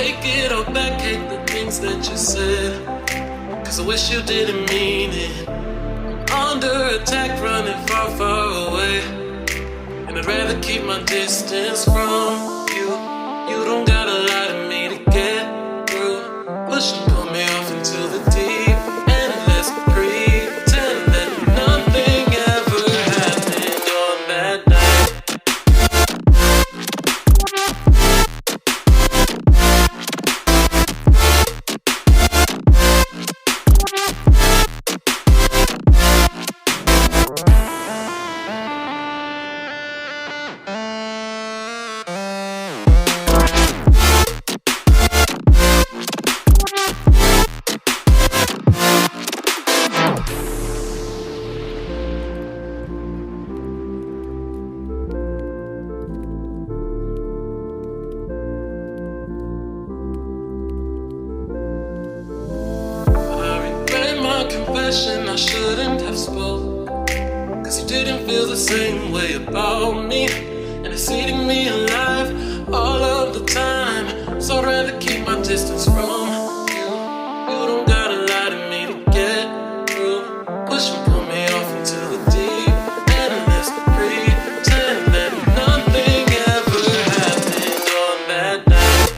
Take it all back, hate the things that you said, 'cause I wish you didn't mean it. I'm under attack, running far, far away, and I'd rather keep my distance from you. You don't gotta lie to me to get through. Push and pull me off into the deep, and let's pretend that nothing ever happened on that night. I shouldn't have spoke, 'cause you didn't feel the same way about me, and it's eating me alive all of the time. So I'd rather keep my distance from you. You don't gotta lie to me to get through. Push and pull me off into the deep, and let's pretend that nothing ever happened on that night.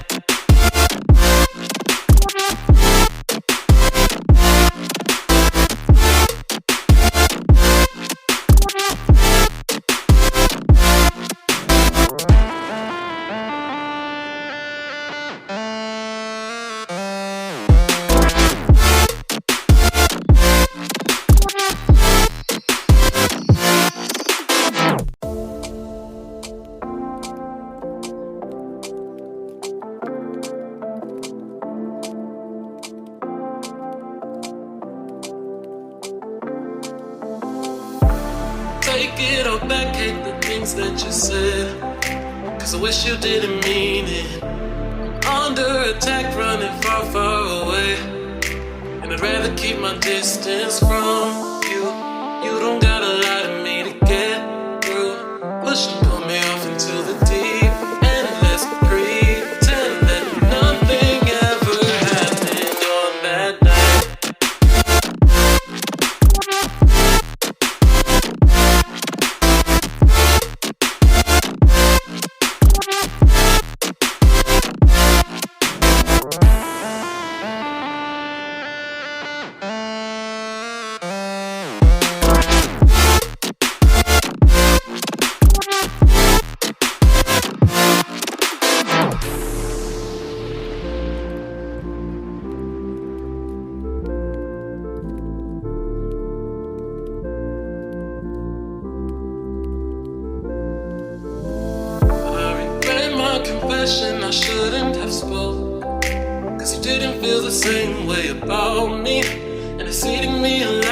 Take it all back, hate the things that you said, 'cause I wish you didn't mean it. Under attack, running far, far away, and I'd rather keep my distance from you. You don't gotta lie to me to get through. Push and pull me off into the deep, and let's pretend that nothing ever happened on that night. I shouldn't have spoke, 'cause you didn't feel the same way about me, and it's eating me alive